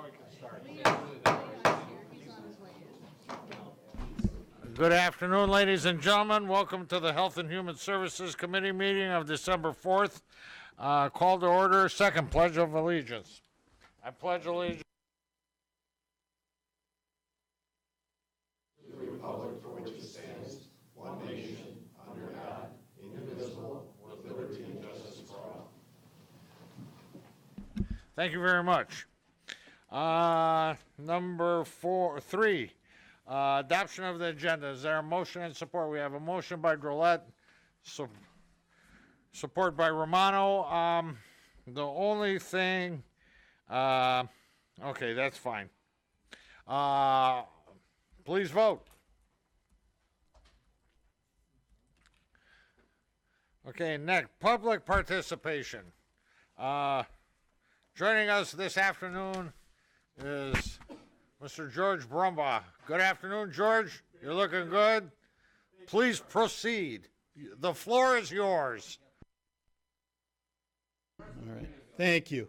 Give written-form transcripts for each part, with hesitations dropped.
Now we can start. Good afternoon, ladies and gentlemen. Welcome to the Health and Human Services Committee meeting of December 4th. Call to order, second Pledge of Allegiance. I pledge allegiance to the republic for which it stands, one nation, under God, indivisible, with liberty and justice for all. Thank you very much. Number 3, adoption of the agenda. Is there a motion and support? We have a motion by Drollet, support by Romano. The only thing, okay, that's fine. Please vote. Okay, next, public participation. Joining us this afternoon is Mr. George Brumbaugh. Good afternoon, George. You're looking good. Please proceed. The floor is yours. All right. Thank you.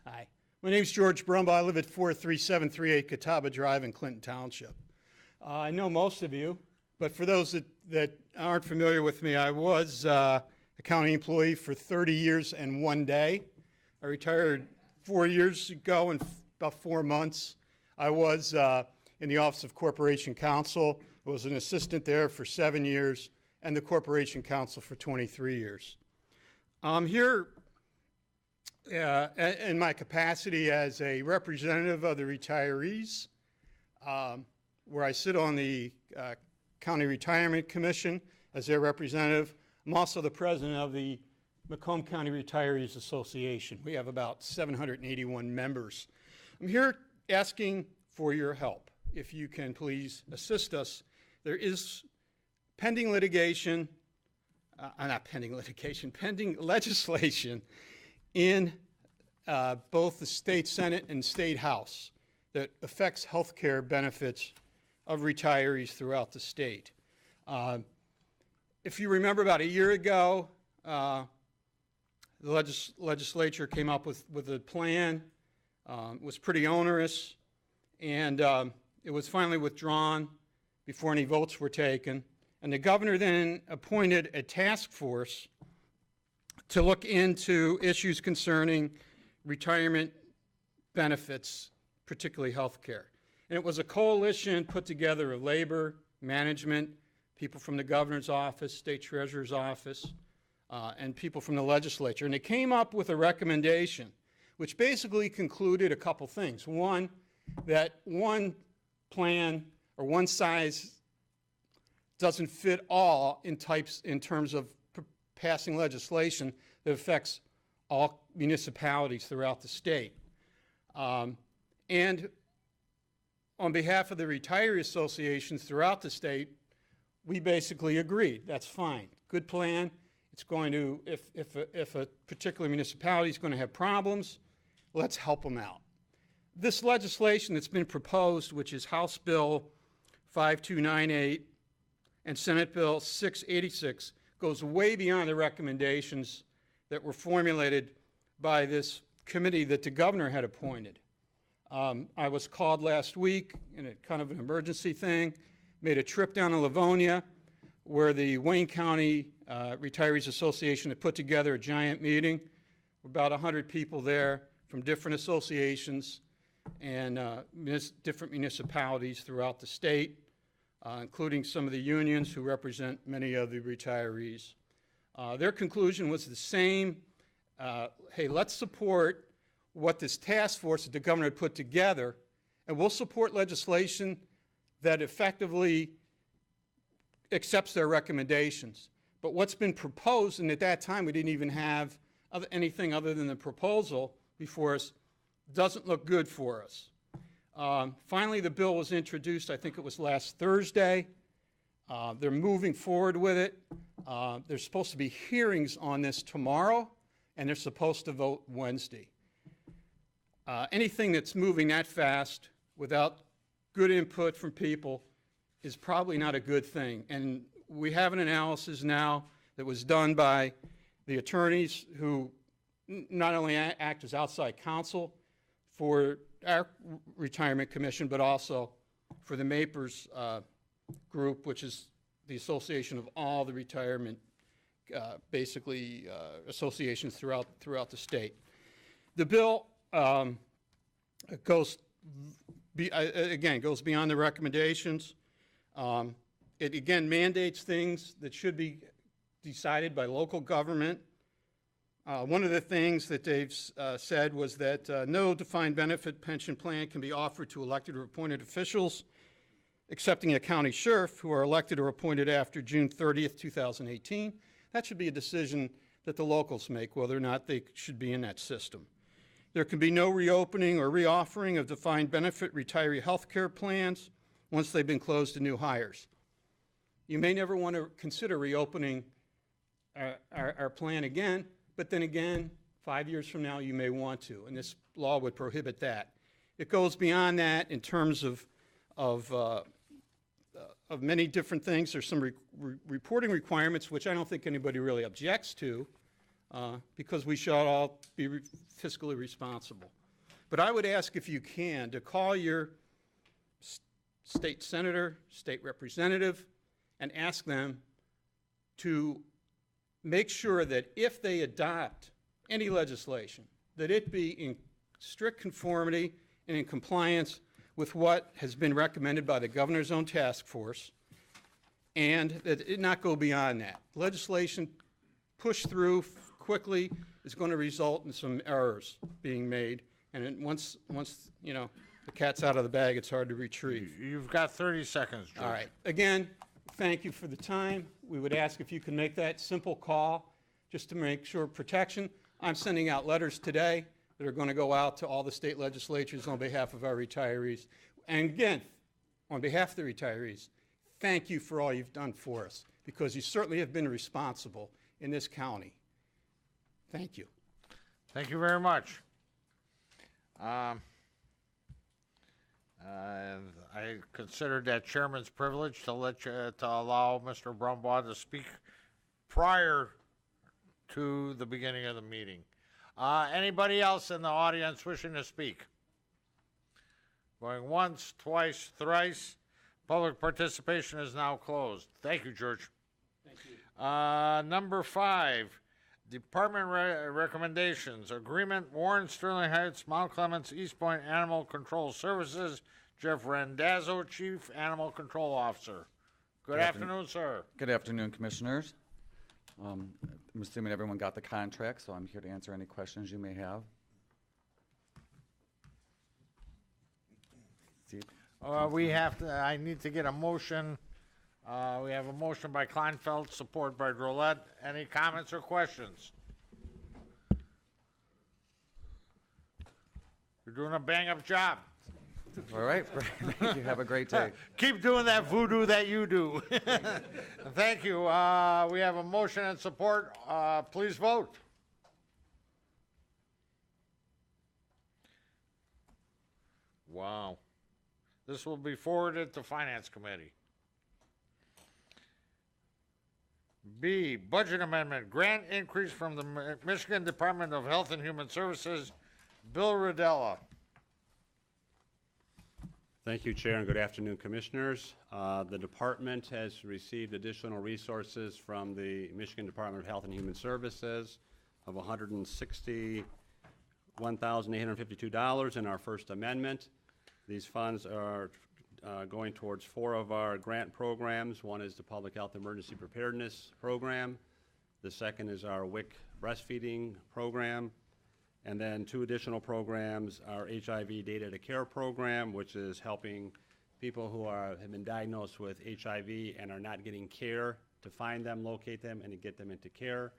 Hi. My name's George Brumbaugh. I live at 43738 Catawba Drive in Clinton Township. I know most of you, but for those that aren't familiar with me, I was a county employee for 30 years and 1 day. I retired 4 years ago in about 4 months. I was in the Office of Corporation Counsel. I was an assistant there for 7 years and the Corporation Counsel for 23 years. I'm here in my capacity as a representative of the retirees, where I sit on the County Retirement Commission as their representative. I'm also the president of the Macomb County Retirees Association. We have about 781 members. I'm here asking for your help. If you can please assist us. There is pending legislation in both the state Senate and state House that affects health care benefits of retirees throughout the state. If you remember, about a year ago, the legislature came up with a plan. It was pretty onerous, and it was finally withdrawn before any votes were taken. And the governor then appointed a task force to look into issues concerning retirement benefits, particularly health care. And it was a coalition put together of labor, management, people from the governor's office, state treasurer's office, and people from the legislature. And they came up with a recommendation which basically concluded a couple things. One, that one plan or one size doesn't fit all in terms of passing legislation that affects all municipalities throughout the state. And on behalf of the retiree associations throughout the state, we basically agreed. That's fine. Good plan. It's going to, if a particular municipality is going to have problems, let's help them out. This legislation that's been proposed, which is House Bill 5298 and Senate Bill 686, goes way beyond the recommendations that were formulated by this committee that the governor had appointed. I was called last week in a kind of an emergency thing, made a trip down to Livonia, where the Wayne County Retirees Association had put together a giant meeting. About 100 people there from different associations and different municipalities throughout the state, including some of the unions who represent many of the retirees. Their conclusion was the same. Hey, let's support what this task force that the governor had put together, and we'll support legislation that effectively accepts their recommendations. But what's been proposed, and at that time we didn't even have anything other than the proposal before us, doesn't look good for us. Finally, the bill was introduced, I think it was last Thursday. They're moving forward with it. There's supposed to be hearings on this tomorrow, and they're supposed to vote Wednesday. Anything that's moving that fast without good input from people is probably not a good thing. And we have an analysis now that was done by the attorneys who not only act as outside counsel for our retirement commission, but also for the MAPERS group, which is the association of all the retirement, associations throughout the state. The bill goes beyond the recommendations. It again mandates things that should be decided by local government. One of the things that they've said was that no defined benefit pension plan can be offered to elected or appointed officials, excepting a county sheriff, who are elected or appointed after June 30th, 2018. That should be a decision that the locals make, whether or not they should be in that system. There can be no reopening or reoffering of defined benefit retiree health care plans once they've been closed to new hires. You may never want to consider reopening our plan again, but then again, 5 years from now, you may want to, and this law would prohibit that. It goes beyond that in terms of many different things. There's some reporting requirements, which I don't think anybody really objects to, because we should all be fiscally responsible. But I would ask, if you can, to call your state senator, state representative, and ask them to make sure that if they adopt any legislation, that it be in strict conformity and in compliance with what has been recommended by the governor's own task force, and that it not go beyond that. Legislation pushed through quickly is going to result in some errors being made, and then once you know the cat's out of the bag, it's hard to retrieve. You've got 30 seconds, George. All right. Again, thank you for the time. We would ask if you can make that simple call just to make sure protection. I'm sending out letters today that are going to go out to all the state legislatures on behalf of our retirees. And again, on behalf of the retirees, thank you for all you've done for us, because you certainly have been responsible in this county. Thank you. Thank you very much. I considered that chairman's privilege to allow Mr. Brumbaugh to speak prior to the beginning of the meeting. Anybody else in the audience wishing to speak? Going once, twice, thrice. Public participation is now closed. Thank you, George. Thank you. Number 5, department recommendations. Agreement, Warren, Sterling Heights, Mount Clemens, Eastpointe Animal Control Services. Jeff Randazzo, Chief Animal Control Officer. Good afternoon, sir. Good afternoon, Commissioners. I'm assuming everyone got the contract, so I'm here to answer any questions you may have. Steve? I need to get a motion. We have a motion by Kleinfeld, support by Drolet. Any comments or questions? You're doing a bang-up job. All right, thank you. Have a great day. Keep doing that voodoo that you do. Thank you. We have a motion and support. Please vote. Wow. This will be forwarded to Finance Committee. B, budget amendment, grant increase from the Michigan Department of Health and Human Services. Bill Ridella. Thank you, Chair, and good afternoon, Commissioners. The department has received additional resources from the Michigan Department of Health and Human Services of $161,852 in our first amendment. These funds are going towards 4 of our grant programs. One is the Public Health Emergency Preparedness Program. The second is our WIC breastfeeding program. And then 2 additional programs, our HIV Data to Care program, which is helping people who have been diagnosed with HIV and are not getting care to find them, locate them, and to get them into care.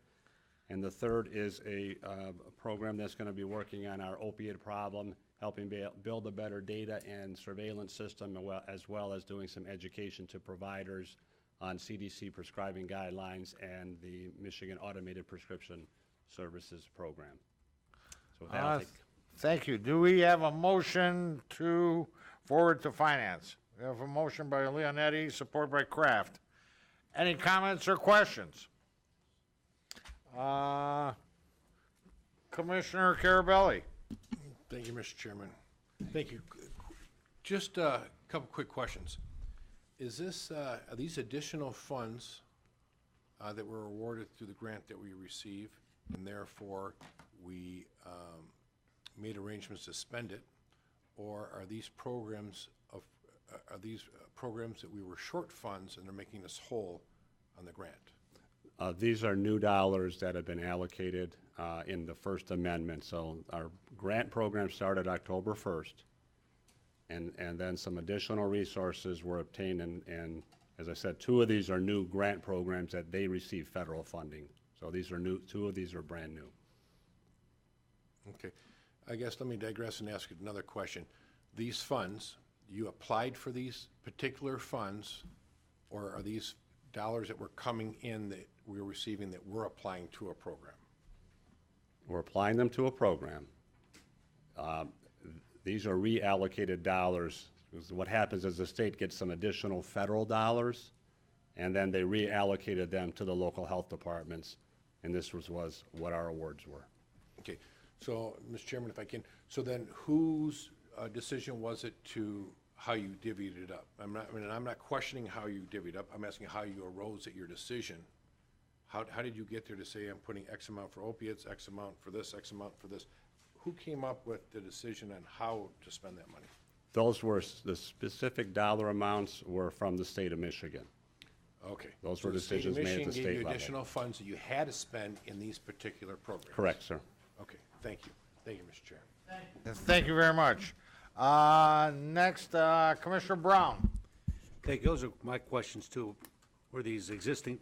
And the third is a program that's going to be working on our opiate problem, helping build a better data and surveillance system, as well as doing some education to providers on CDC prescribing guidelines and the Michigan Automated Prescription Services Program. So with that, I'll take. Thank you. Do we have a motion to forward to Finance? We have a motion by Leonetti, support by Kraft. Any comments or questions? Commissioner Carabelli. Thank you, Mr. Chairman. Thank you. Just a couple quick questions. Is this, are these additional funds that were awarded through the grant that we received, and therefore we made arrangements to spend it? Or are these programs that we were short funds and they're making us whole on the grant? These are new dollars that have been allocated in the First Amendment. So our grant program started October 1st, and then some additional resources were obtained, and as I said, 2 of these are new grant programs that they receive federal funding. So these are new, 2 of these are brand new. Okay. I guess let me digress and ask you another question. These funds, you applied for these particular funds, or are these dollars that were coming in that we were receiving that we're applying to a program? We're applying them to a program. These are reallocated dollars. What happens is the state gets some additional federal dollars, and then they reallocated them to the local health departments, and this was what our awards were. Okay. So, Mr. Chairman, if I can, so then whose decision was it to how you divvied it up? I'm not questioning how you divvied up. I'm asking how you arose at your decision. How did you get there to say I'm putting X amount for opiates, X amount for this, X amount for this? Who came up with the decision on how to spend that money? Those were, the specific dollar amounts were from the state of Michigan. Okay. Those So were the state of decisions made at the Michigan state gave you level. additional funds that you had to spend in these particular programs? Correct, sir. Okay, thank you. Thank you, Mr. Chair. Thank you very much. Next, Commissioner Brown. Thank you. Those are my questions too. Are these existing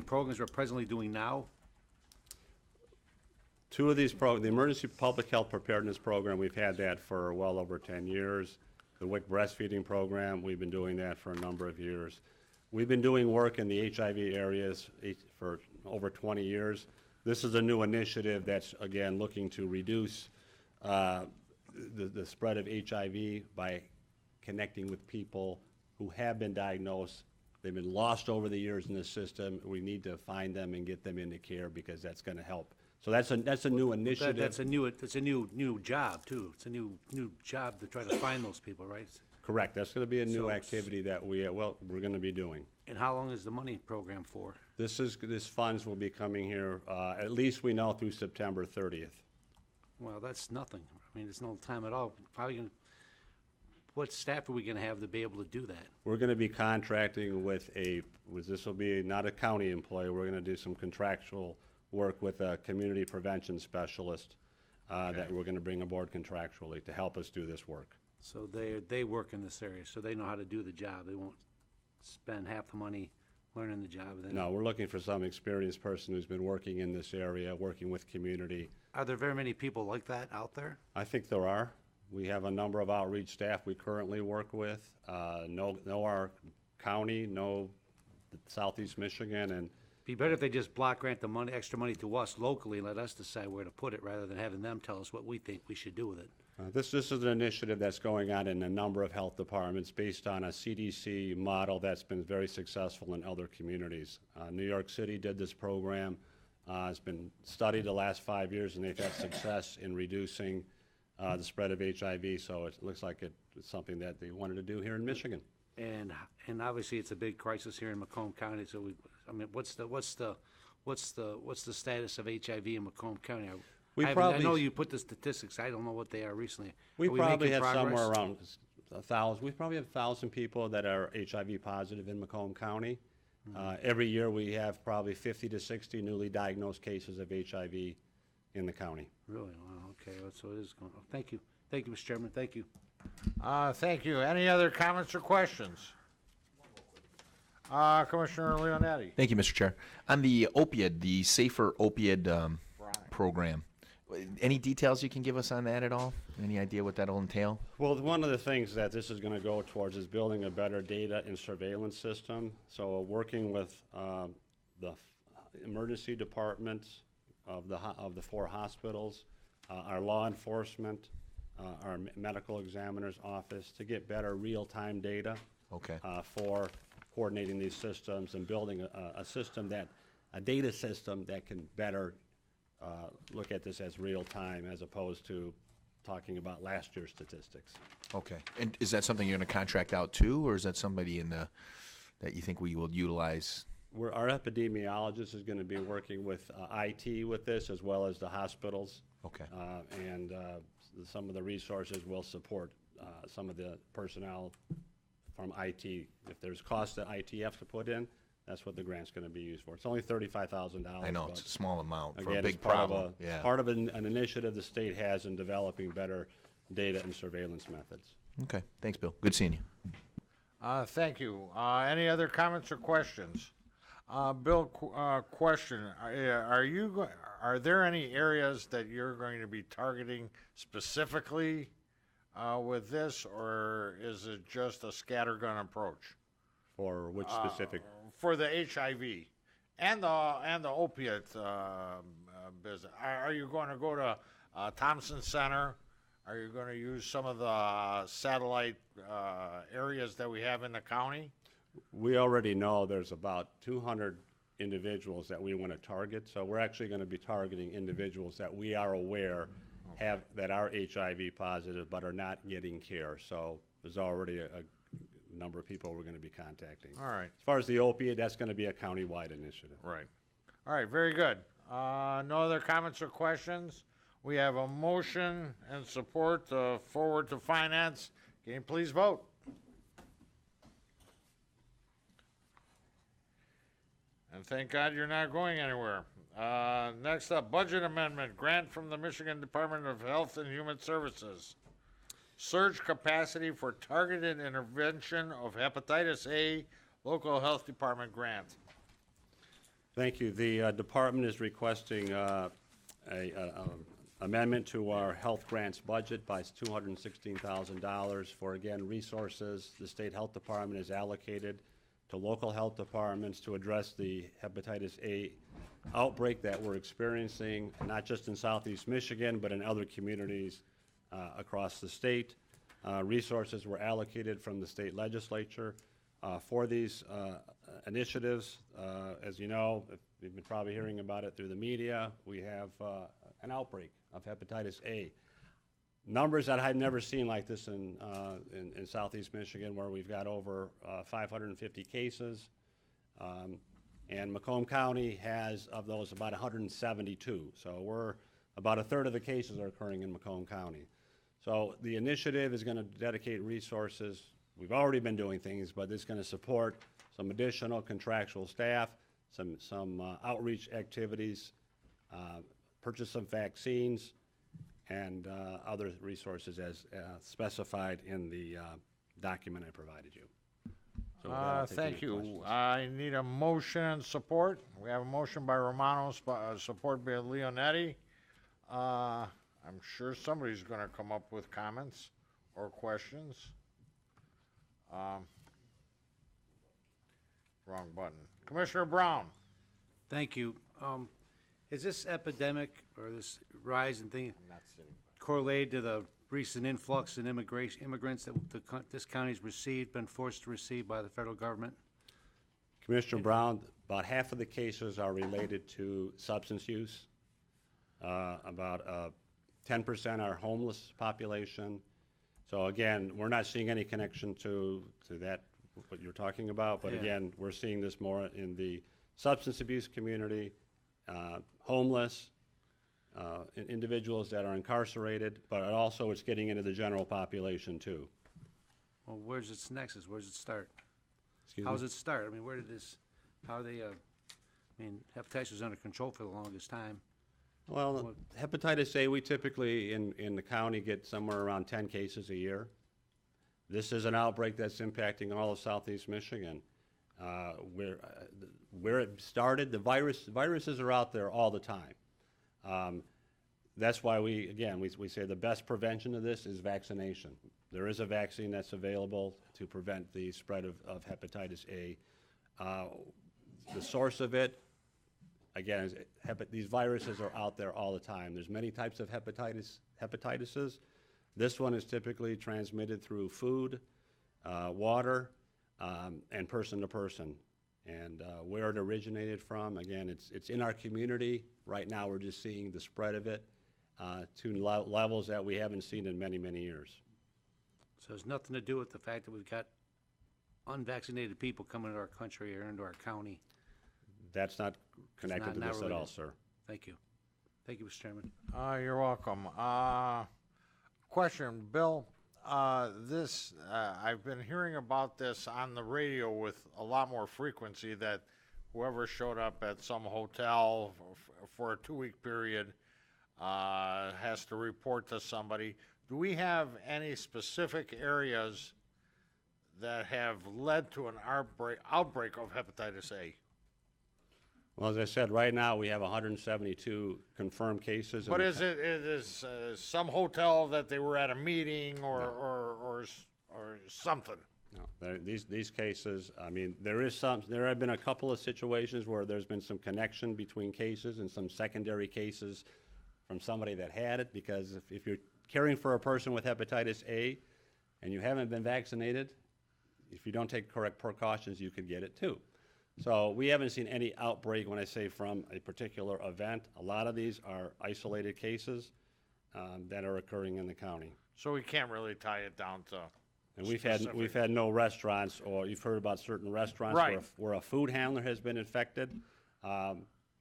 programs we're presently doing now? 2 of these the Emergency Public Health Preparedness Program, we've had that for well over 10 years. The WIC breastfeeding program, we've been doing that for a number of years. We've been doing work in the HIV areas for over 20 years. This is a new initiative that's, again, looking to reduce the spread of HIV by connecting with people who have been diagnosed. They've been lost over the years in the system. We need to find them and get them into care because that's going to help. So that's a new initiative. That's a new job too. It's a new job to try to find those people, right? Correct. That's going to be a new So- activity that we're going to be doing. And how long is the money program for? This funds will be coming here, at least we know through September 30th. Well, that's nothing. I mean, there's no time at all. What staff are we gonna have to be able to do that? We're going to be contracting with this will be not a county employee, we're going to do some contractual work with a community prevention specialist that we're going to bring aboard contractually to help us do this work. So they work in this area, so they know how to do the job. They won't spend half the money learning the job. And then, No, we're looking for some experienced person who's been working in this area, working with community. are there very many people like that out there? I think there are. We have a number of outreach staff we currently work with. Know our county, know Southeast Michigan, and Be better if they just block grant the money, extra money to us locally and let us decide where to put it rather than having them tell us what we think we should do with it. this is an initiative that's going on in a number of health departments based on a CDC model that's been very successful in other communities. New York City did this program. It's been studied the last 5 years, and they've had success in reducing the spread of HIV, so it looks like it's something that they wanted to do here in Michigan. And obviously it's a big crisis here in Macomb County. So what's the status of HIV in Macomb County? I know you put the statistics. I don't know what they are recently. We Are probably making have progress? somewhere around 1,000. We probably have 1,000 people that are HIV positive in Macomb County. Every year we have probably 50 to 60 newly diagnosed cases of HIV in the county. Really? Wow. Okay. So it is going. Thank you. Thank you, Mr. Chairman. Thank you. Thank you. Any other comments or questions? Commissioner Leonetti. Thank you, Mr. Chair. On the safer opioid program, any details you can give us on that at all? Any idea what that'll entail? Well, one of the things that this is going to go towards is building a better data and surveillance system. So working with the emergency departments of the 4 hospitals, our law enforcement, our medical examiner's office to get better real-time data Okay. for coordinating these systems and building a data system that can better look at this as real time as opposed to talking about last year's statistics. Okay. And is that something you're going to contract out to, or is that somebody that you think we will utilize? Our epidemiologist is going to be working with IT with this, as well as the hospitals. Okay. And some of the resources will support some of the personnel from IT. If there's costs that IT has to put in, that's what the grant's going to be used for. It's only $35,000. I know, it's a small amount for a Again, big it's part problem. of Yeah. part of an initiative the state has in developing better data and surveillance methods. Okay. Thanks, Bill. Good seeing you. Thank you. Any other comments or questions? Bill, question: Are there any areas that you're going to be targeting specifically with this, or is it just a scattergun approach For which specific? for the HIV and the opiate business? Are you going to go to Thompson Center? Are you going to use some of the satellite areas that we have in the county? We already know there's about 200 individuals that we want to target, so we're actually going to be targeting individuals that we are aware that are HIV positive but are not getting care. So there's already a number of people we're going to be contacting. All right. As far as the opiate, that's going to be a county-wide initiative. Right. All right, very good. No other comments or questions? We have a motion and support to forward to finance. Can you please vote? And thank God you're not going anywhere. Next up, budget amendment, grant from the Michigan Department of Health and Human Services. Surge capacity for targeted intervention of hepatitis A, local health department grant. Thank you. The department is requesting a amendment to our health grants budget by $216,000 for, again, resources the state health department has allocated to local health departments to address the hepatitis A outbreak that we're experiencing, not just in southeast Michigan, but in other communities across the state. Resources were allocated from the state legislature for these initiatives. As you know, you've been probably hearing about it through the media, we have an outbreak of hepatitis A. Numbers that I've never seen like this in southeast Michigan, where we've got over 550 cases. And Macomb County has, of those, about 172. So we're about a third of the cases are occurring in Macomb County. So the initiative is going to dedicate resources. We've already been doing things, but it's going to support some additional contractual staff, some outreach activities, purchase some vaccines, and other resources as specified in the document I provided you. So with that, I'll take any Thank you. questions. I need a motion and support. We have a motion by Romano, support by Leonetti. I'm sure somebody's going to come up with comments or questions. Wrong button. Commissioner Brown. Thank you. Is this epidemic or this rise in thing correlated to the recent influx in immigrants that this county's received, been forced to receive by the federal government? Commissioner Brown, about half of the cases are related to substance use. About 10% are homeless population. So again, we're not seeing any connection to that, what you're talking about, but Yeah. again, we're seeing this more in the substance abuse community, homeless, individuals that are incarcerated, but also it's getting into the general population too. Well, where's its nexus? Where's it start? Excuse How me? does it start? I mean, where did this, how are they, I mean, hepatitis was under control for the longest time. Well, hepatitis A, we typically in the county get somewhere around 10 cases a year. This is an outbreak that's impacting all of southeast Michigan. Where it started, the viruses are out there all the time. That's why we say the best prevention of this is vaccination. There is a vaccine that's available to prevent the spread of hepatitis A. The source of it, again, is these viruses are out there all the time. There's many types of hepatitis. This one is typically transmitted through food, water, and person to person. And where it originated from, again, it's in our community. Right now, we're just seeing the spread of it. to levels that we haven't seen in many, many years. So it's nothing to do with the fact that we've got unvaccinated people coming into our country or into our county. That's not connected to not this at all, related. sir. Thank you. Thank you, Mr. Chairman. You're welcome. Question, Bill. I've been hearing about this on the radio with a lot more frequency, that whoever showed up at some hotel for a 2-week period has to report to somebody. Do we have any specific areas that have led to an outbreak of hepatitis A? Well, as I said, right now we have 172 confirmed cases. But is it some hotel that they were at a meeting or something? No, these cases, I mean, there have been a couple of situations where there's been some connection between cases and some secondary cases from somebody that had it, because if you're caring for a person with hepatitis A and you haven't been vaccinated, if you don't take correct precautions, you could get it too. So we haven't seen any outbreak when I say from a particular event. A lot of these are isolated cases that are occurring in the county. So we can't really tie it down to. And we've had no restaurants, or you've heard about certain restaurants Right. where a food handler has been infected.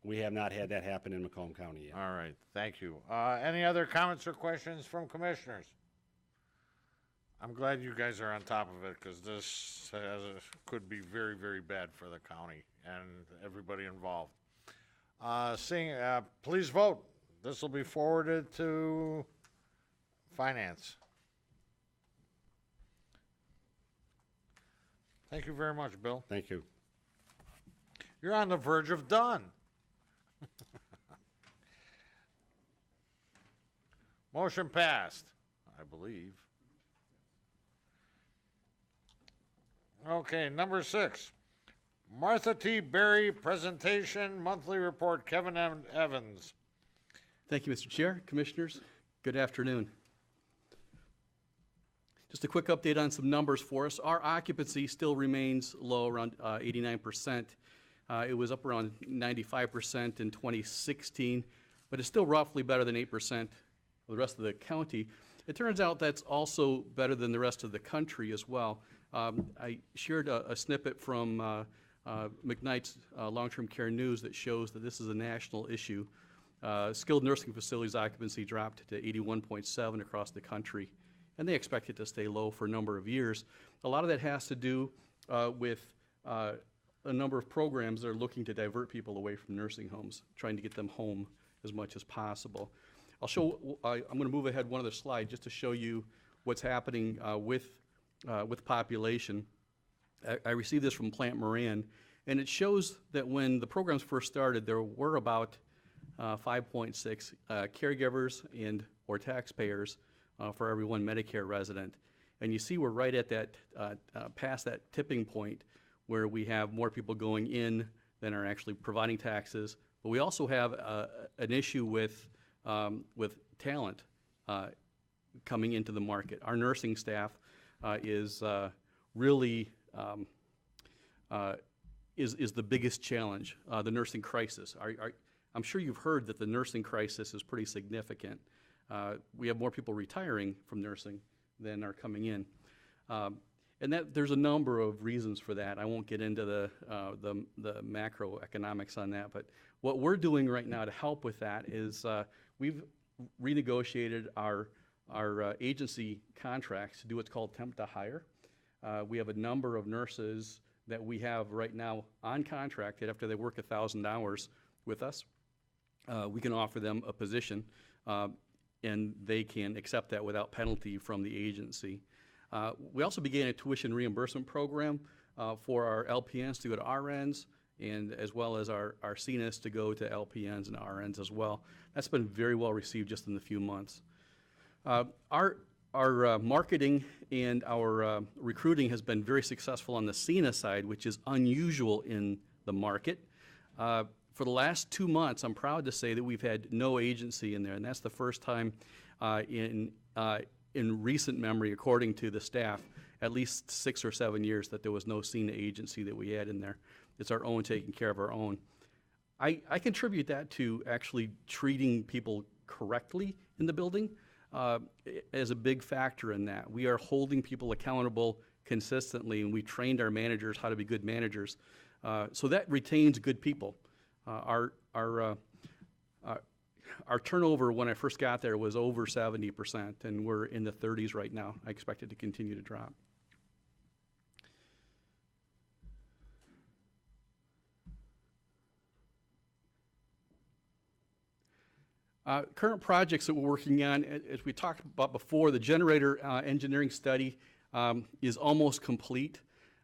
We have not had that happen in Macomb County yet. All right, thank you. Any other comments or questions from commissioners? I'm glad you guys are on top of it, because this could be very, very bad for the county and everybody involved. Please vote. This will be forwarded to Finance. Thank you very much, Bill. Thank you. You're on the verge of done. Motion passed, I believe. Okay, number 6. Martha T. Berry presentation, monthly report, Kevin Evans. Thank you, Mr. Chair, Commissioners. Good afternoon. Just a quick update on some numbers for us. Our occupancy still remains low, around 89%. It was up around 95% in 2016, but it's still roughly better than 8% of the rest of the county. It turns out that's also better than the rest of the country as well. I shared a snippet from McKnight's Long-Term Care News that shows that this is a national issue. Skilled nursing facilities occupancy dropped to 81.7 across the country, and they expect it to stay low for a number of years. A lot of that has to do with a number of programs that are looking to divert people away from nursing homes, trying to get them home as much as possible. I'm going to move ahead one other slide just to show you what's happening with population. I received this from Plant Moran, and it shows that when the programs first started, there were about 5.6 caregivers and or taxpayers for every one Medicare resident. And you see we're right at that, past that tipping point where we have more people going in than are actually providing taxes. But we also have an issue with talent coming into the market. Our nursing staff is really is the biggest challenge, the nursing crisis. I'm sure you've heard that the nursing crisis is pretty significant. We have more people retiring from nursing than are coming in. And there's a number of reasons for that. I won't get into the macroeconomics on that, but what we're doing right now to help with that is we've renegotiated our agency contracts to do what's called temp to hire. We have a number of nurses that we have right now on contract that after they work 1,000 hours with us, we can offer them a position and they can accept that without penalty from the agency. We also began a tuition reimbursement program for our LPNs to go to RNs, and as well as our CNAs to go to LPNs and RNs as well. That's been very well received just in the few months. Our marketing and our recruiting has been very successful on the CNA side, which is unusual in the market. For the last 2 months, I'm proud to say that we've had no agency in there, and that's the first time in recent memory, according to the staff, at least 6 or 7 years that there was no CNA agency that we had in there. It's our own, taking care of our own. I contribute that to actually treating people correctly in the building is a big factor in that. We are holding people accountable consistently, and we trained our managers how to be good managers. So that retains good people. Our turnover when I first got there was over 70%, and we're in the 30s right now. I expect it to continue to drop. Current projects that we're working on, as we talked about before, the generator engineering study is almost complete.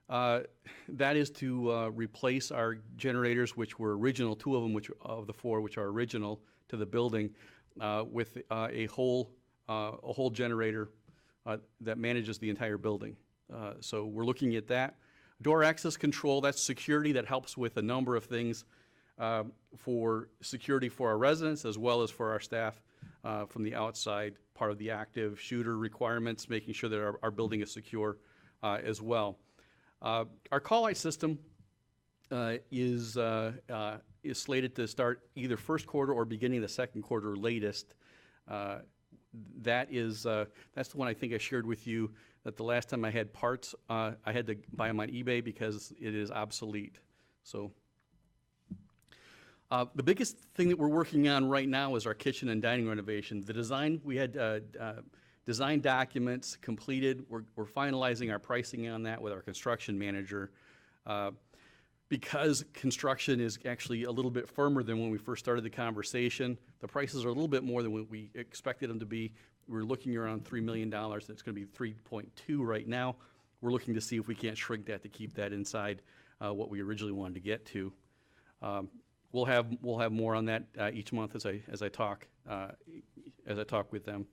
That is to replace our generators, which were original, two of them, which of the four, which are original to the building, with a whole generator that manages the entire building. So we're looking at that. Door access control, that's security, that helps with a number of things for security for our residents as well as for our staff from the outside, part of the active shooter requirements, making sure that our building is secure as well. Our call light system is slated to start either first quarter or beginning of the second quarter latest. That's the one I think I shared with you that the last time I had parts, I had to buy them on eBay because it is obsolete. So the biggest thing that we're working on right now is our kitchen and dining renovation. The design, we had design documents completed. We're finalizing our pricing on that with our construction manager. Because construction is actually a little bit firmer than when we first started the conversation, the prices are a little bit more than what we expected them to be. We're looking around $3 million. It's going to be 3.2 right now. We're looking to see if we can't shrink that to keep that inside what we originally wanted to get to. We'll have more on that each month as I talk with them.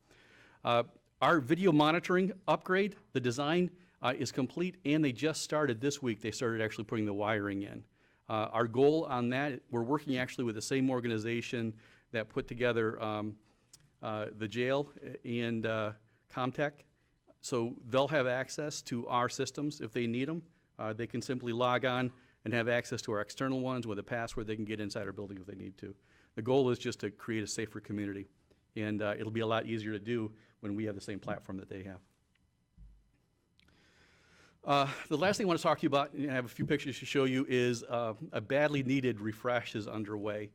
Our video monitoring upgrade, the design is complete, and they just started this week. They started actually putting the wiring in. Our goal on that, we're working actually with the same organization that put together the jail and Comtech. So they'll have access to our systems if they need them. They can simply log on and have access to our external ones with a password. They can get inside our building if they need to. The goal is just to create a safer community, and it'll be a lot easier to do when we have the same platform that they have. The last thing I want to talk to you about, and I have a few pictures to show you, is a badly needed refresh is underway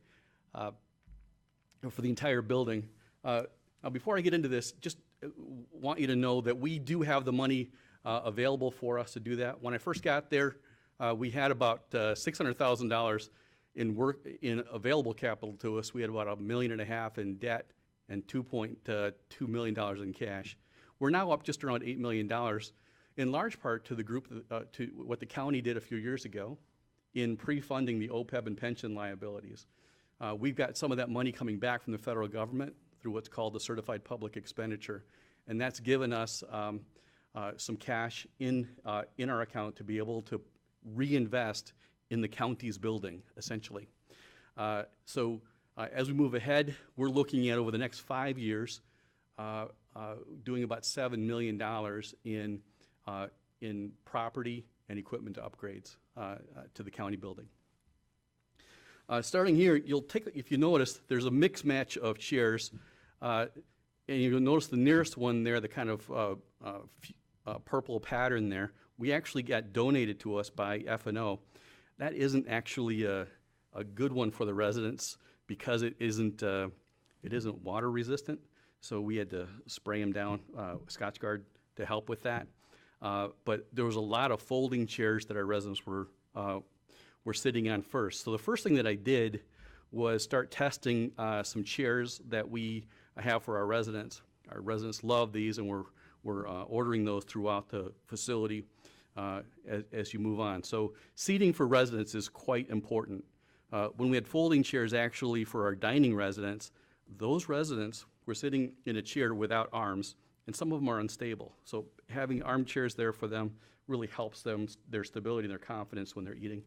for the entire building. Now, before I get into this, just want you to know that we do have the money available for us to do that. When I first got there, we had about $600,000 in available capital to us. We had about $1.5 million in debt and $2.2 million in cash. We're now up just around $8 million, in large part to the group, to what the county did a few years ago in pre-funding the OPEB and pension liabilities. We've got some of that money coming back from the federal government through what's called the Certified Public Expenditure, and that's given us some cash in our account to be able to reinvest in the county's building, essentially. As we move ahead, we're looking at over the next 5 years doing about $7 million in property and equipment upgrades to the county building. Starting here, if you notice, there's a mix match of chairs, and you'll notice the nearest one there, the kind of purple pattern there, we actually got donated to us by F&O. That isn't actually a good one for the residents because it isn't water resistant. So we had to spray them down, Scotchgard, to help with that. But there was a lot of folding chairs that our residents were sitting on first. So the first thing that I did was start testing some chairs that we have for our residents. Our residents love these, and we're ordering those throughout the facility as you move on. So seating for residents is quite important. When we had folding chairs actually for our dining residents, those residents were sitting in a chair without arms, and some of them are unstable. So having armchairs there for them really helps them, their stability and their confidence when they're eating.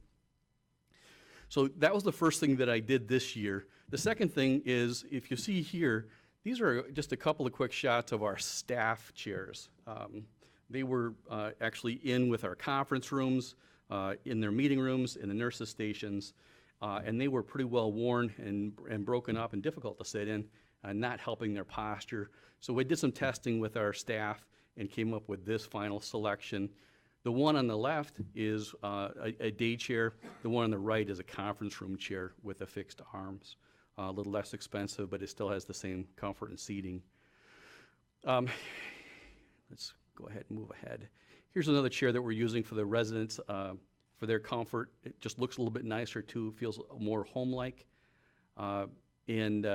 So that was the first thing that I did this year. The second thing is, if you see here, these are just a couple of quick shots of our staff chairs. They were actually in with our conference rooms, in their meeting rooms, in the nurses' stations, and they were pretty well worn and broken up and difficult to sit in. not helping their posture. So we did some testing with our staff and came up with this final selection. The one on the left is a day chair. The one on the right is a conference room chair with affixed arms. A little less expensive, but it still has the same comfort and seating. Let's go ahead and move ahead. Here's another chair that we're using for the residents for their comfort. It just looks a little bit nicer too, feels more home-like, and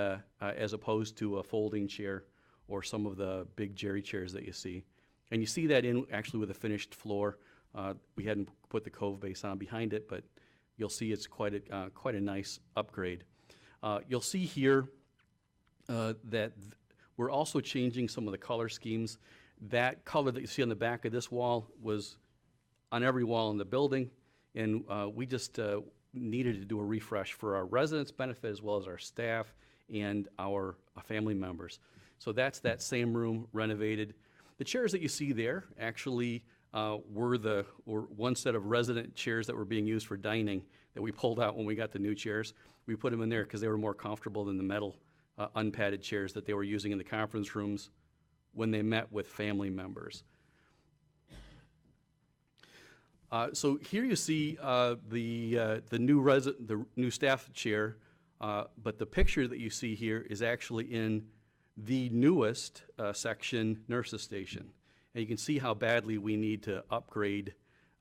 as opposed to a folding chair or some of the big Jerry chairs that you see. And you see that in actually with a finished floor. We hadn't put the cove base on behind it, but you'll see it's quite a nice upgrade. You'll see here that we're also changing some of the color schemes. That color that you see on the back of this wall was on every wall in the building, and we just needed to do a refresh for our residents' benefit as well as our staff and our family members. So that's that same room renovated. The chairs that you see there actually were one set of resident chairs that were being used for dining that we pulled out when we got the new chairs. We put them in there because they were more comfortable than the metal unpadded chairs that they were using in the conference rooms when they met with family members. So here you see the new staff chair, but the picture that you see here is actually in the newest section, nurses station. And you can see how badly we need to upgrade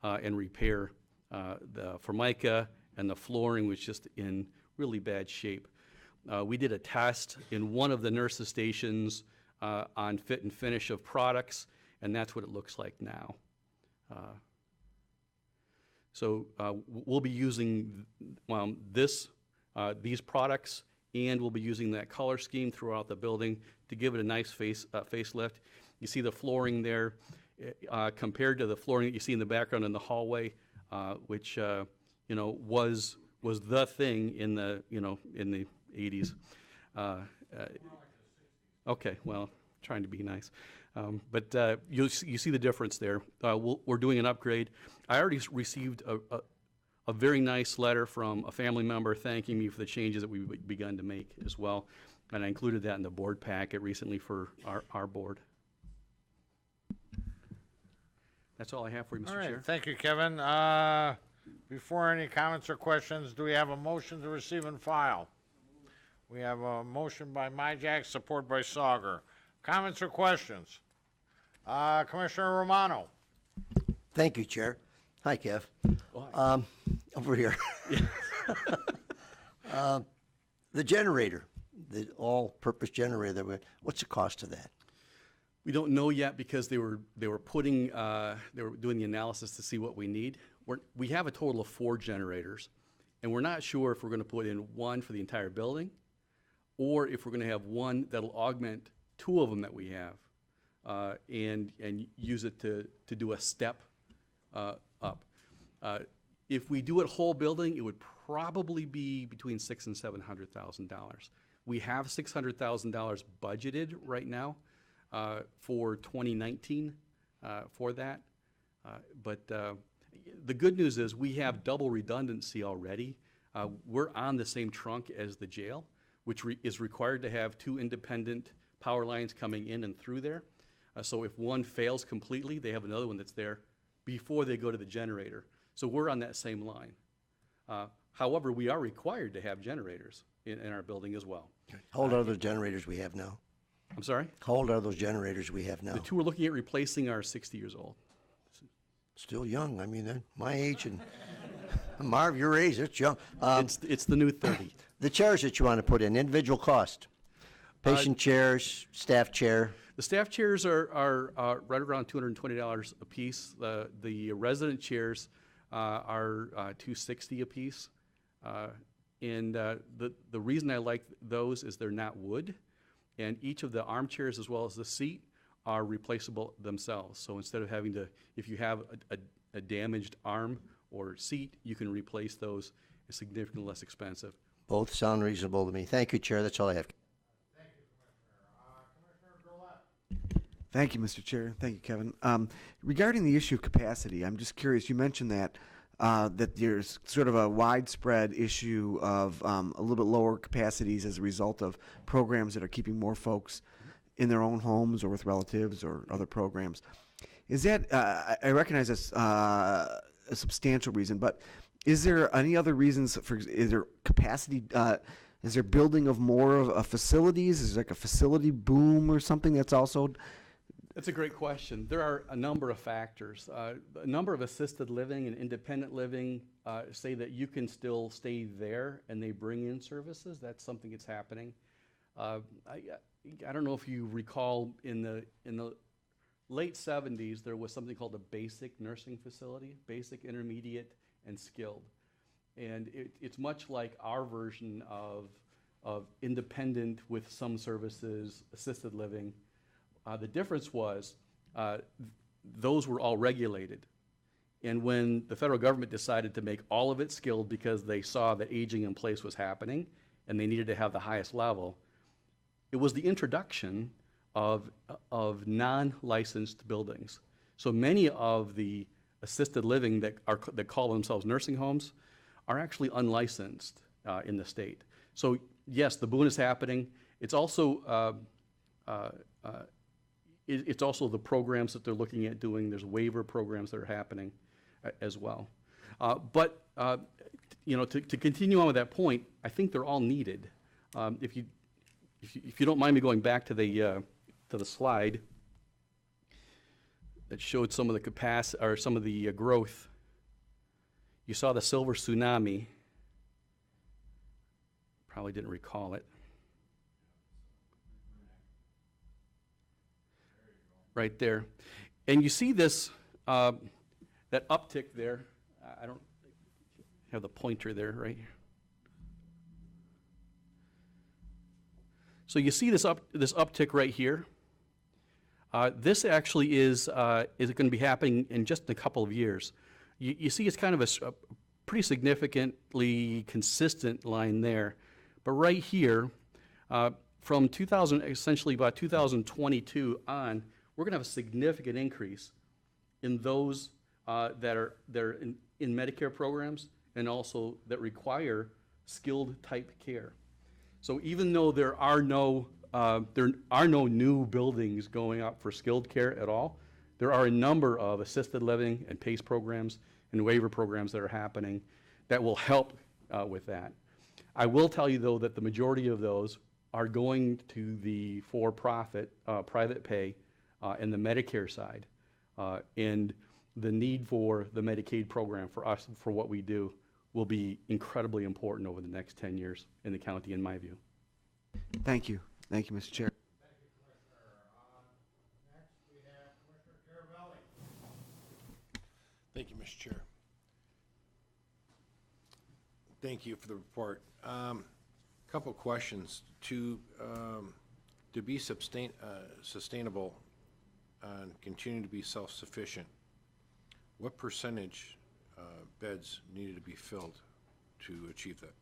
and repair the formica, and the flooring was just in really bad shape. We did a test in one of the nurses stations on fit and finish of products, and that's what it looks like now. So we'll be using these products, and we'll be using that color scheme throughout the building to give it a nice facelift. You see the flooring there compared to the flooring that you see in the background in the hallway, which was the thing in the 80s. Okay, well, trying to be nice. But you see the difference there. We're doing an upgrade. I already received a very nice letter from a family member thanking me for the changes that we've begun to make as well. And I included that in the board packet recently for our board. That's all I have for you, Mr. All right, Chair. thank you, Kevin. Before any comments or questions, do we have a motion to receive and file? We have a motion by Myjack, support by Sauger. Comments or questions? Commissioner Romano. Thank you, Chair. Hi, Kev. Over here. The generator, the all-purpose generator, what's the cost of that? We don't know yet because they were doing the analysis to see what we need. We have a total of 4 generators, and we're not sure if we're going to put in one for the entire building, or if we're going to have one that'll augment 2 of them that we have, and use it to do a step up. If we do it whole building, it would probably be between $600,000 and $700,000. We have $600,000 budgeted right now for 2019 for that. But the good news is we have double redundancy already. We're on the same trunk as the jail, which is required to have 2 independent power lines coming in and through there. So if one fails completely, they have another one that's there before they go to the generator. So we're on that same line. However, we are required to have generators in our building as well. How old are those generators we have now? I'm sorry? How old are those generators we have now? The 2 we're looking at replacing are 60 years old. Still young. I mean, they're my age and Marv, your age, it's young. It's the new 30. The chairs that you want to put in, individual cost? Patient chairs, staff chair? The staff chairs are right around $220 a piece. The resident chairs are $260 a piece. And the reason I like those is they're not wood, and each of the armchairs as well as the seat are replaceable themselves. So instead of having to, if you have a damaged arm or seat, you can replace those. It's significantly less expensive. Both sound reasonable to me. Thank you, Chair. That's all I have. Thank you, Commissioner. Commissioner Gillette. Thank you, Mr. Chair. Thank you, Kevin. Regarding the issue of capacity, I'm just curious. You mentioned that that there's sort of a widespread issue of a little bit lower capacities as a result of programs that are keeping more folks in their own homes or with relatives or other programs. Is that, I recognize that's a substantial reason, but is there any other reasons is there capacity, is there building of more facilities? Is there like a facility boom or something that's also? That's a great question. There are a number of factors. A number of assisted living and independent living say that you can still stay there and they bring in services. That's something that's happening. I don't know if you recall in the late 70s, there was something called a basic nursing facility, basic, intermediate, and skilled. And it's much like our version of independent with some services, assisted living. The difference was those were all regulated. And when the federal government decided to make all of it skilled because they saw that aging in place was happening and they needed to have the highest level, it was the introduction of non-licensed buildings. So many of the assisted living that call themselves nursing homes are actually unlicensed in the state. So yes, the boom is happening. It's also it's also the programs that they're looking at doing. There's waiver programs that are happening as well. But you know, to continue on with that point, I think they're all needed. If you don't mind me going back to the slide that showed some of the capacity or some of the growth. You saw the silver tsunami. Probably didn't recall it. Right there. And you see this, that uptick there. I don't have the pointer there, right? So you see this uptick right here. This actually is going to be happening in just a couple of years. You see it's kind of a pretty significantly consistent line there. But right here, from essentially about 2022 on, we're going to have a significant increase in those that are in Medicare programs and also that require skilled type care. So even though there are no new buildings going up for skilled care at all, there are a number of assisted living and PACE programs and waiver programs that are happening that will help with that. I will tell you though that the majority of those are going to the for-profit private pay and the Medicare side, and the need for the Medicaid program for us, for what we do, will be incredibly important over the next 10 years in the county, in my view. Thank you. Thank you, Mr. Chair. Thank you, Commissioner. Next, we have Commissioner Caravelli. Thank you, Mr. Chair. Thank you for the report. Couple questions. To be sustainable and continue to be self-sufficient, what percentage beds needed to be filled to achieve that?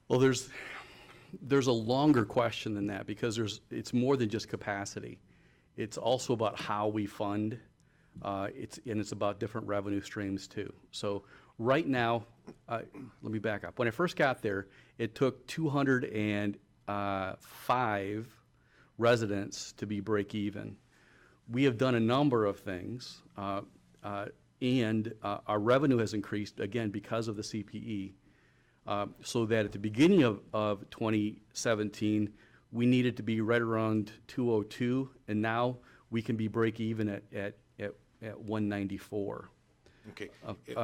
Well, there's a longer question than that, because it's more than just capacity. It's also about how we fund. It's about different revenue streams too. So right now, let me back up. When I first got there, it took 205 residents to be break even. We have done a number of things, and our revenue has increased, again, because of the CPE, so that at the beginning of 2017, we needed to be right around 202, and now we can be break even at 194. Okay.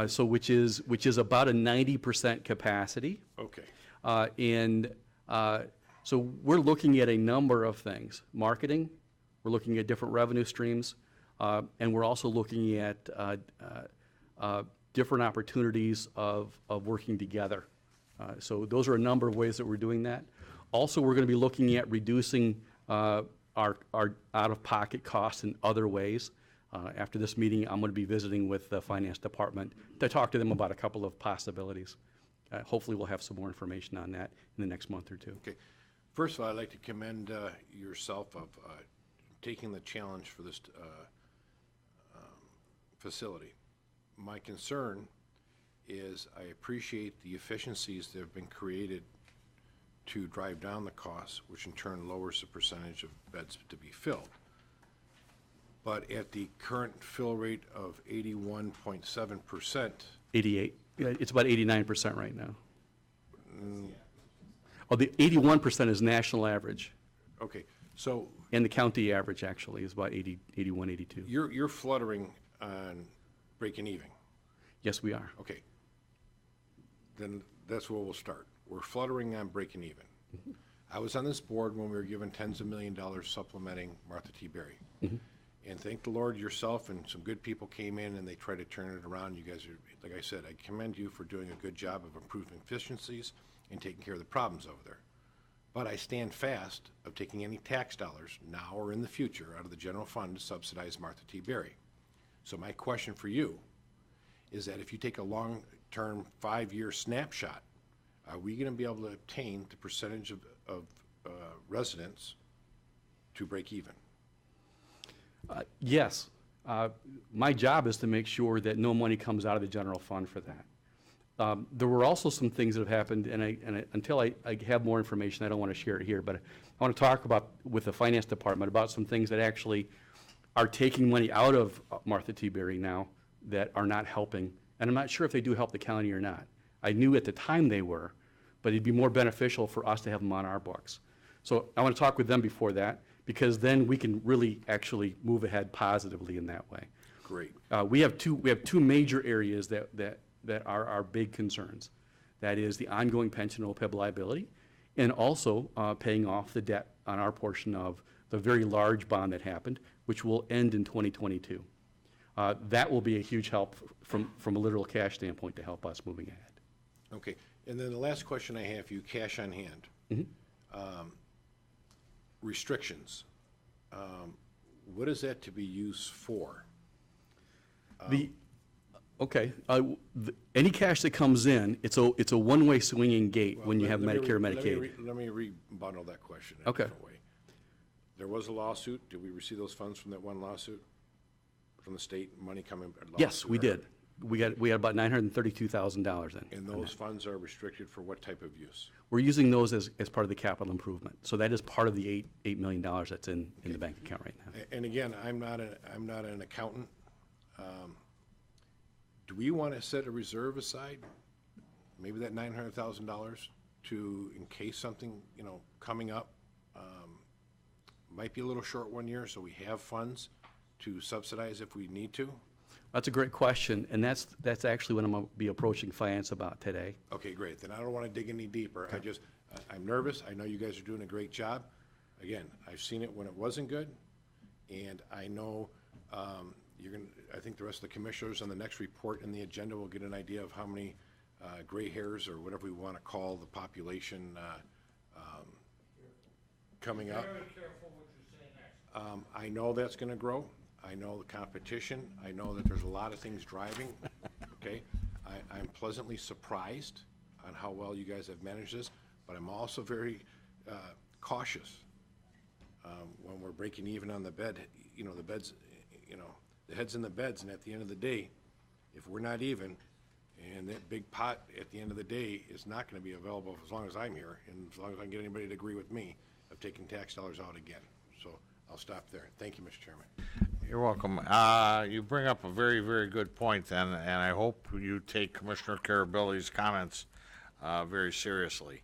So which is about a 90% capacity. Okay. So we're looking at a number of things. Marketing, we're looking at different revenue streams, and we're also looking at different opportunities of working together. So those are a number of ways that we're doing that. Also, we're going to be looking at reducing our out-of-pocket costs in other ways. After this meeting, I'm going to be visiting with the finance department to talk to them about a couple of possibilities. Hopefully, we'll have some more information on that in the next month or two. Okay. First of all, I'd like to commend yourself of taking the challenge for this facility. My concern is I appreciate the efficiencies that have been created to drive down the costs, which in turn lowers the percentage of beds to be filled. But at the current fill rate of 81.7%, 88, yeah, it's about 89% right now. Oh, the 81% is national average, okay, so and the county average actually is about 80, 81, 82. you're fluttering on breaking even. Yes, we are. Okay. Then that's where we'll start. We're fluttering on breaking even. I was on this board when we were given tens of $1 million supplementing Martha T. Berry. And thank the Lord, yourself and some good people came in and they tried to turn it around. You guys are, like I said, I commend you for doing a good job of improving efficiencies and taking care of the problems over there. But I stand fast of taking any tax dollars now or in the future out of the general fund to subsidize Martha T. Berry. So my question for you is that if you take a long-term 5-year snapshot, are we going to be able to obtain the percentage of residents to break even? Yes. My job is to make sure that no money comes out of the general fund for that. There were also some things that have happened, and until I have more information, I don't want to share it here, but I want to talk about, with the finance department, about some things that actually are taking money out of Martha T. Berry now that are not helping, and I'm not sure if they do help the county or not. I knew at the time they were, but it'd be more beneficial for us to have them on our books. So I want to talk with them before that, because then we can really actually move ahead positively in that way. Great. We have two major areas that are our big concerns. That is the ongoing pension OPEB liability, and also paying off the debt on our portion of the very large bond that happened, which will end in 2022. That will be a huge help from a literal cash standpoint to help us moving ahead. Okay. And then the last question I have for you, cash on hand. Restrictions. What is that to be used for? Any cash that comes in, it's a one-way swinging gate when you have Medicare, Medicaid. Let me rebundle that question in a Okay. different way. There was a lawsuit. Did we receive those funds from that one lawsuit? From the state, money coming? Yes, we did. We had about $932,000 in. And those funds are restricted for what type of use? We're using those as part of the capital improvement. So that is part of the $8 million that's in the bank account right now. And again, I'm not an accountant. Do we want to set a reserve aside, maybe that $900,000 in case something, coming up, might be a little short one year, so we have funds to subsidize if we need to? That's a great question, and that's actually what I'm going to be approaching finance about today. Okay, great. Then I don't want to dig any deeper. I'm nervous. I know you guys are doing a great job. Again, I've seen it when it wasn't good, and I know I think the rest of the commissioners on the next report in the agenda will get an idea of how many gray hairs or whatever we want to call the population coming up. Very careful what you say next. I know that's going to grow. I know the competition. I know that there's a lot of things driving, okay? I'm pleasantly surprised on how well you guys have managed this, but I'm also very cautious when we're breaking even on the bed, the beds, the heads in the beds, and at the end of the day, if we're not even, and that big pot at the end of the day is not going to be available as long as I'm here, and as long as I can get anybody to agree with me of taking tax dollars out again. So I'll stop there. Thank you, Mr. Chairman. You're welcome. You bring up a very, very good point, and I hope you take Commissioner Carabilli's comments very seriously.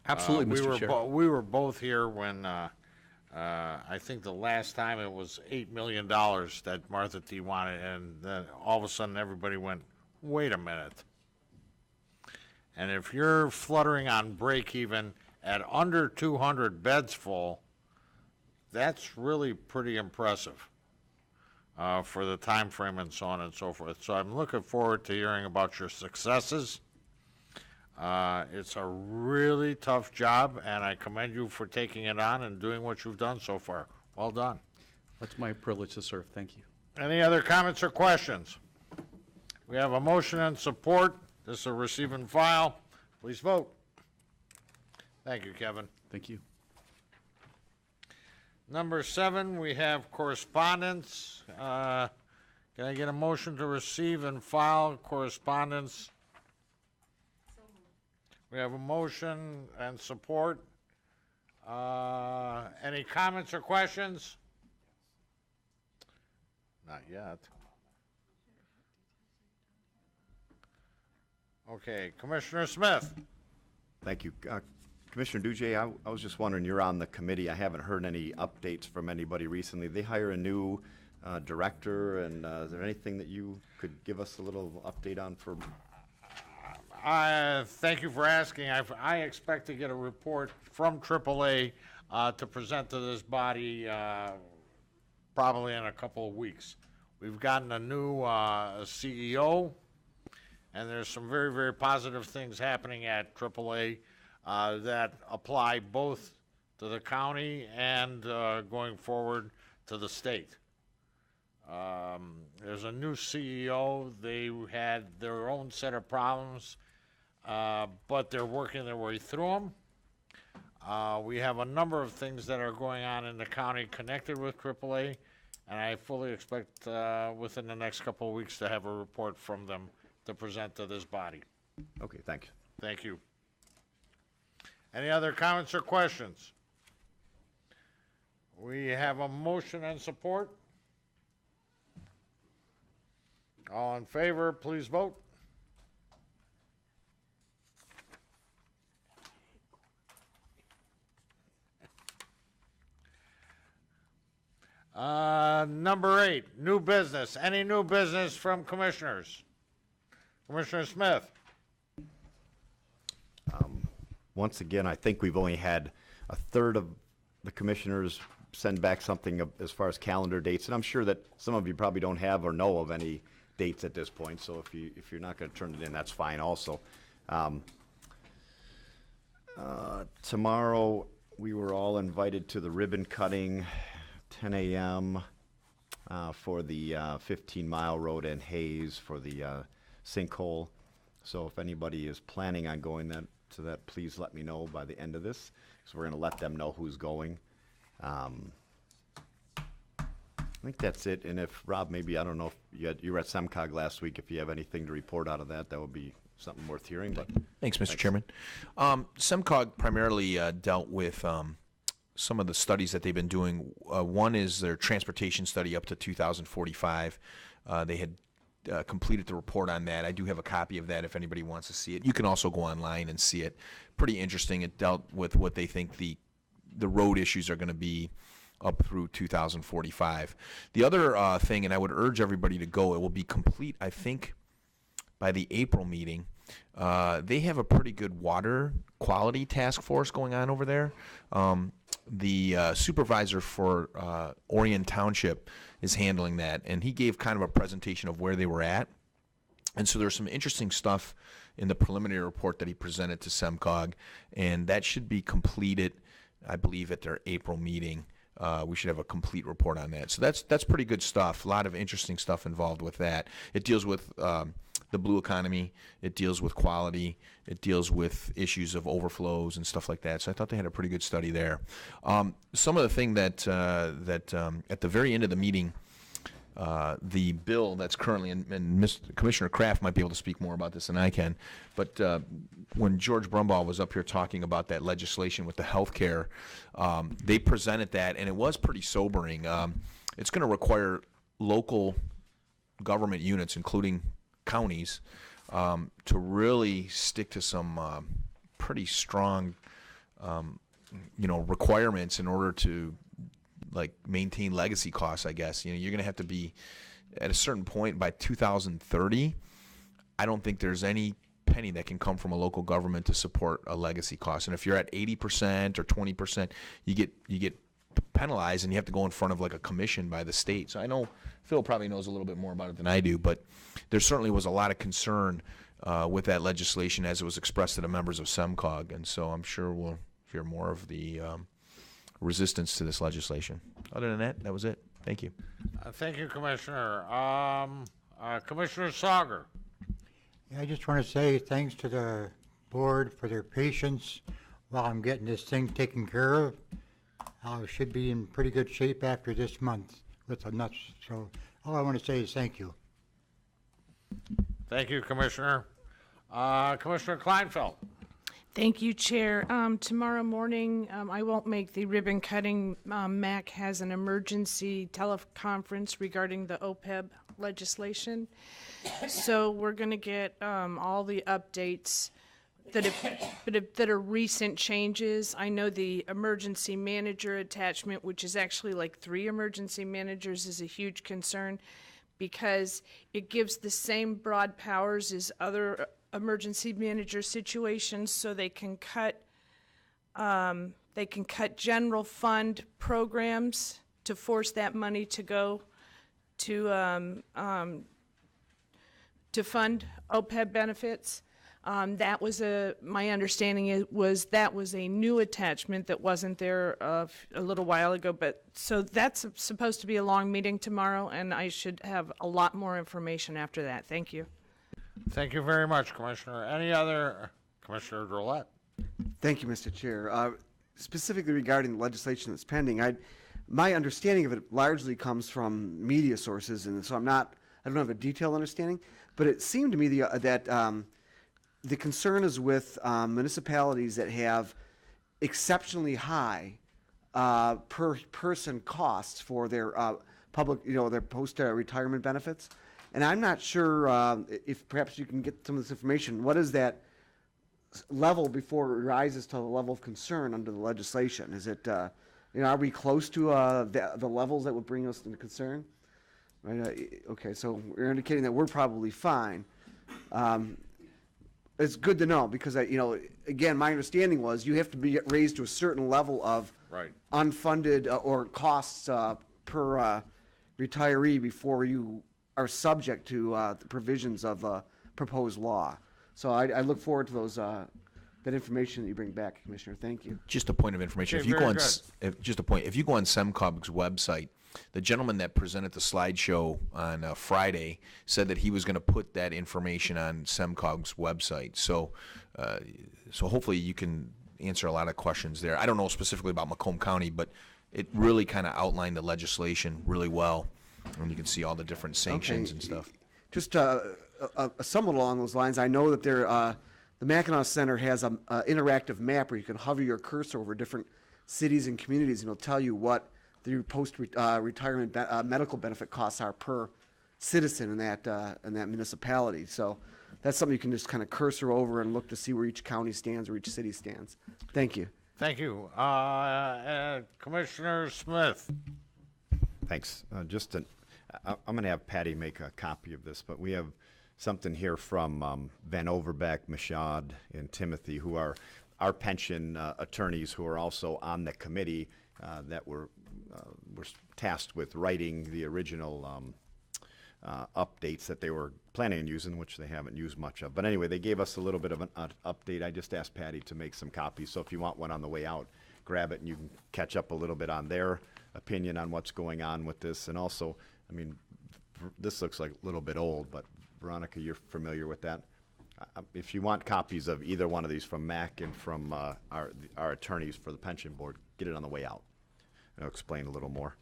Absolutely, Mr. Chair. We were both here when I think the last time it was $8 million that Martha T. wanted, and then all of a sudden everybody went, wait a minute. And if you're fluttering on break even at under 200 beds full, that's really pretty impressive for the time frame and so on and so forth. So I'm looking forward to hearing about your successes. It's a really tough job, and I commend you for taking it on and doing what you've done so far. Well done. That's my privilege to serve. Thank you. Any other comments or questions? We have a motion and support. This is a receive and file. Please vote. Thank you, Kevin. Thank you. Number 7, we have correspondence. Can I get a motion to receive and file correspondence? We have a motion and support. Any comments or questions? Not yet. Okay, Commissioner Smith. Thank you. Commissioner Dujay, I was just wondering, you're on the committee. I haven't heard any updates from anybody recently. They hire a new director, and is there anything that you could give us a little update on for? Thank you for asking. I expect to get a report from AAA to present to this body probably in a couple of weeks. We've gotten a new CEO, and there's some very, very positive things happening at AAA that apply both to the county and going forward to the state. There's a new CEO. They had their own set of problems, but they're working their way through them. We have a number of things that are going on in the county connected with AAA, and I fully expect within the next couple of weeks to have a report from them to present to this body. Okay, thank you. Thank you. Any other comments or questions? We have a motion and support. All in favor, please vote. Number 8, new business. Any new business from commissioners? Commissioner Smith. Once again, I think we've only had a third of the commissioners send back something as far as calendar dates, and I'm sure that some of you probably don't have or know of any dates at this point. So if you're not going to turn it in, that's fine. Also, tomorrow we were all invited to the ribbon cutting, 10 a.m. For the 15-mile road in Hayes for the sinkhole. So if anybody is planning on going to that, please let me know by the end of this, because we're going to let them know who's going. I think that's it. And if, Rob, maybe, I don't know if you were at SEMCOG last week, if you have anything to report out of that, that would be something worth hearing. But Thanks, Mr. Chairman. SEMCOG primarily dealt with some of the studies that they've been doing. One is their transportation study up to 2045. They had completed the report on that. I do have a copy of that if anybody wants to see it. You can also go online and see it. Pretty interesting. It dealt with what they think the road issues are going to be up through 2045. The other thing, and I would urge everybody to go, it will be complete, I think, by the April meeting. They have a pretty good water quality task force going on over there. The supervisor for Orion Township is handling that, and he gave kind of a presentation of where they were at. And so there's some interesting stuff in the preliminary report that he presented to SEMCOG, and that should be completed, I believe, at their April meeting. We should have a complete report on that. So that's pretty good stuff. A lot of interesting stuff involved with that. It deals with the blue economy. It deals with quality. It deals with issues of overflows and stuff like that. So I thought they had a pretty good study there. Some of the thing that at the very end of the meeting, the bill that's currently, and Commissioner Kraft might be able to speak more about this than I can, but when George Brumbaugh was up here talking about that legislation with the health care, they presented that, and it was pretty sobering. It's going to require local government units, including counties, to really stick to some pretty strong requirements in order to maintain legacy costs, I guess. You're going to have to be at a certain point by 2030. I don't think there's any penny that can come from a local government to support a legacy cost. And if you're at 80% or 20%, you get penalized, and you have to go in front of a commission by the state. So I know Phil probably knows a little bit more about it than I do, but there certainly was a lot of concern with that legislation as it was expressed to the members of SEMCOG, and so I'm sure we'll hear more of the resistance to this legislation. Other than that, that was it. Thank you. Thank you, Commissioner. Commissioner Sauger. Yeah, I just want to say thanks to the board for their patience while I'm getting this thing taken care of. I should be in pretty good shape after this month with the nuts, so All I want to say is thank you. Thank you, Commissioner. Commissioner Kleinfeld. Thank you, Chair. Tomorrow morning, I won't make the ribbon cutting. MAC has an emergency teleconference regarding the OPEB legislation. So we're going to get all the updates that are recent changes. I know the emergency manager attachment, which is actually like 3 emergency managers, is a huge concern because it gives the same broad powers as other emergency manager situations, so they can cut general fund programs to force that money to go to fund OPEB benefits. That was my understanding was that was a new attachment that wasn't there a little while ago. But so that's supposed to be a long meeting tomorrow, and I should have a lot more information after that. Thank you. Thank you very much, Commissioner. Any other? Commissioner Drollet. Thank you, Mr. Chair. Specifically regarding the legislation that's pending, my understanding of it largely comes from media sources, and so I don't have a detailed understanding, but it seemed to me that the concern is with municipalities that have exceptionally high per person costs for their public, their post-retirement benefits. And I'm not sure if perhaps you can get some of this information. What is that level before it rises to the level of concern under the legislation? Is it, are we close to the levels that would bring us into concern? Right. Okay, so we're indicating that we're probably fine. It's good to know because, again, my understanding was you have to be raised to a certain level of unfunded or costs per retiree before you are subject to the provisions of proposed law. So I look forward to those that information that you bring back, Commissioner. Thank you. Just a point of information. Okay, if you go on, if you go on SEMCOG's website, the gentleman that presented the slideshow on Friday said that he was going to put that information on SEMCOG's website. So, so hopefully you can answer a lot of questions there. I don't know specifically about Macomb County, but it really kind of outlined the legislation really well, and you can see all the different sanctions and stuff. Just somewhat along those lines, I know that the Mackinac Center has an interactive map where you can hover your cursor over different cities and communities, and it'll tell you what the post-retirement medical benefit costs are per citizen in that municipality. So that's something you can just kind of cursor over and look to see where each county stands or each city stands. Thank you. Thank you. Commissioner Smith. Thanks. I'm going to have Patty make a copy of this, but we have something here from Van Overbeck, Mashad, and Timothy, who are our pension attorneys who are also on the committee that were tasked with writing the original updates that they were planning on using, which they haven't used much of. But anyway, they gave us a little bit of an update. I just asked Patty to make some copies, so if you want one on the way out, grab it and you can catch up a little bit on their opinion on what's going on with this. And also, I mean, this looks like a little bit old, but Veronica, you're familiar with that. If you want copies of either one of these from MAC and from our attorneys for the pension board, get it on the way out. I'll explain a little more.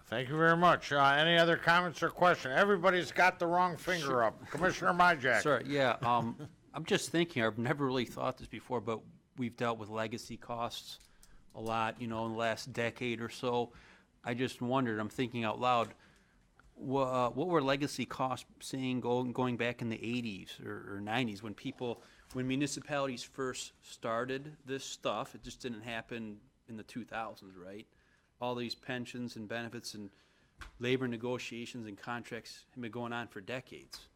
Thank you very much. Any other comments or questions? Everybody's got the wrong finger up. Commissioner Majak. Sir, yeah. I'm just thinking, I've never really thought this before, but we've dealt with legacy costs a lot, in the last decade or so. I just wondered, I'm thinking out loud, what were legacy costs saying going back in the 80s or 90s when municipalities first started this stuff? It just didn't happen in the 2000s, right? All these pensions and benefits and labor negotiations and contracts have been going on for decades,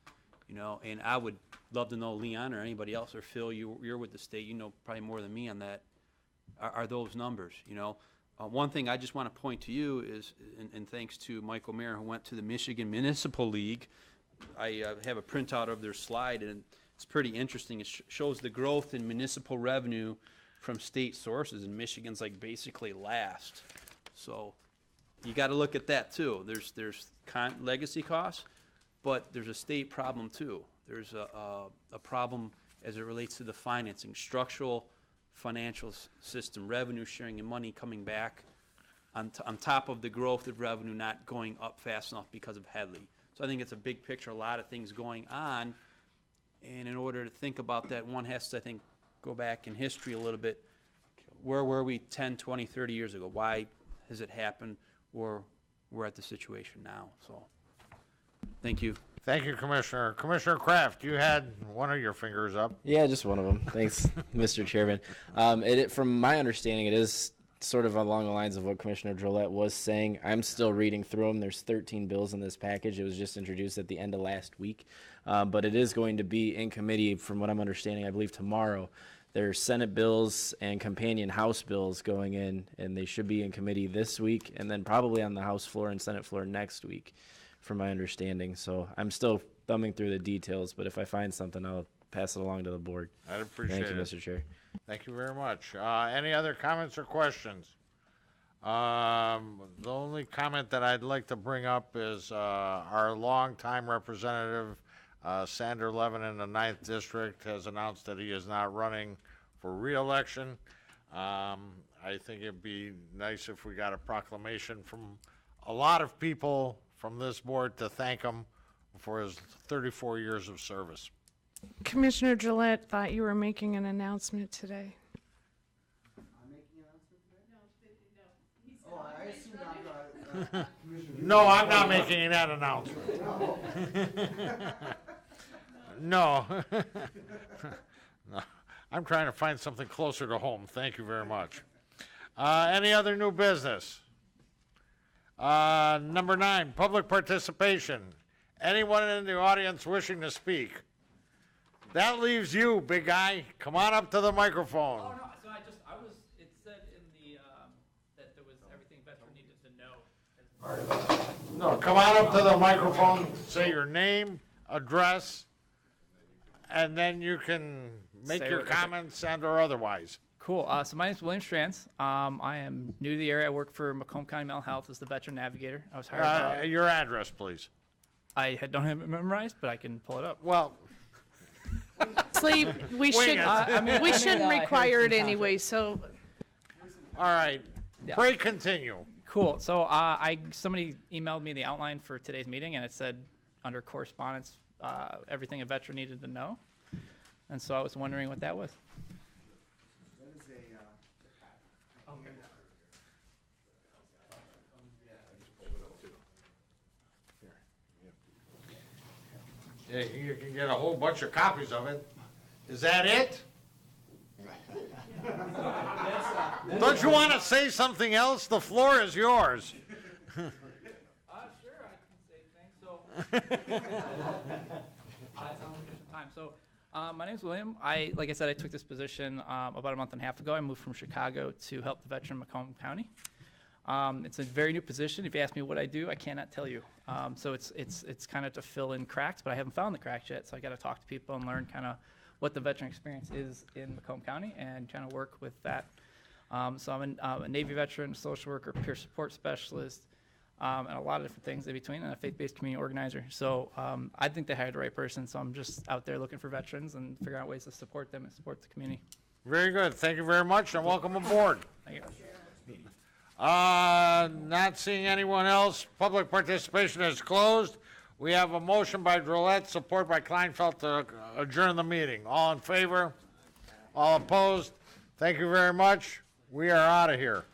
and I would love to know, Leon or anybody else, or Phil, you're with the state, probably more than me on that, are those numbers, One thing I just want to point to you is, and thanks to Michael Mayer, who went to the Michigan Municipal League, I have a printout of their slide, and it's pretty interesting. It shows the growth in municipal revenue from state sources, and Michigan's like basically last. So you got to look at that too. There's legacy costs, but there's a state problem too. There's a problem as it relates to the financing, structural financial system, revenue sharing, and money coming back on top of the growth of revenue not going up fast enough because of Headley. So I think it's a big picture, a lot of things going on. And in order to think about that, one has to, I think, go back in history a little bit. Where were we 10, 20, 30 years ago? Why has it happened? Or we're at the situation now. So, thank you. Thank you, Commissioner. Commissioner Kraft, you had one of your fingers up. Yeah, just one of them. Thanks, Mr. Chairman. From my understanding, it is sort of along the lines of what Commissioner Drollet was saying. I'm still reading through them. There's 13 bills in this package. It was just introduced at the end of last week. But it is going to be in committee, from what I'm understanding, I believe tomorrow. There's Senate bills and companion House bills going in, and they should be in committee this week, and then probably on the House floor and Senate floor next week, from my understanding. So I'm still thumbing through the details, but if I find something, I'll pass it along to the board. I'd appreciate it. Thank you, Mr. Chair. Thank you very much. Any other comments or questions? The only comment that I'd like to bring up is our longtime representative, Sander Levin in the 9th District, has announced that he is not running for re-election. I think it'd be nice if we got a proclamation from a lot of people from this board to thank him for his 34 years of service. Commissioner Gillette thought you were making an announcement today. No, I'm not making that announcement. No. No. I'm trying to find something closer to home. Thank you very much. Any other new business? Number 9, public participation. Anyone in the audience wishing to speak? That leaves you, big guy. Come on up to the microphone. Oh, no, so it said in the, that there was everything veteran needed to know as part of it. No, come on up to the microphone, say your name, address, and then you can make Say your what- comments and or otherwise. Cool. So my name is William Strands. I am new to the area. I work for Macomb County Mental Health as the veteran navigator. I was hired by, Your address, please. don't have it memorized, but I can pull it up. Well, Sleep, we should, we shouldn't require it anyway, so. All right. Yeah. Pray continue. Cool. So somebody emailed me the outline for today's meeting, and it said under correspondence, everything a veteran needed to know. And so I was wondering what that was. Yeah, you can get a whole bunch of copies of it. Is that it? Don't you want to say something else? The floor is yours. Sure, I can say things. So, So, my name's William. Like I said, I took this position about a month and a half ago. I moved from Chicago to help the veteran in Macomb County. It's a very new position. If you ask me what I do, I cannot tell you. So it's kind of to fill in cracks, but I haven't found the cracks yet. So I got to talk to people and learn kind of what the veteran experience is in Macomb County and kind of work with that. So I'm a Navy veteran, social worker, peer support specialist, and a lot of different things in between, and a faith-based community organizer. So I think they hired the right person. So I'm just out there looking for veterans and figuring out ways to support them and support the community. Very good. Thank you very much, and welcome aboard. Thank you. Not seeing anyone else. Public participation is closed. We have a motion by Drollet, support by Kleinfeld to adjourn the meeting. All in favor? All opposed? Thank you very much. We are out of here.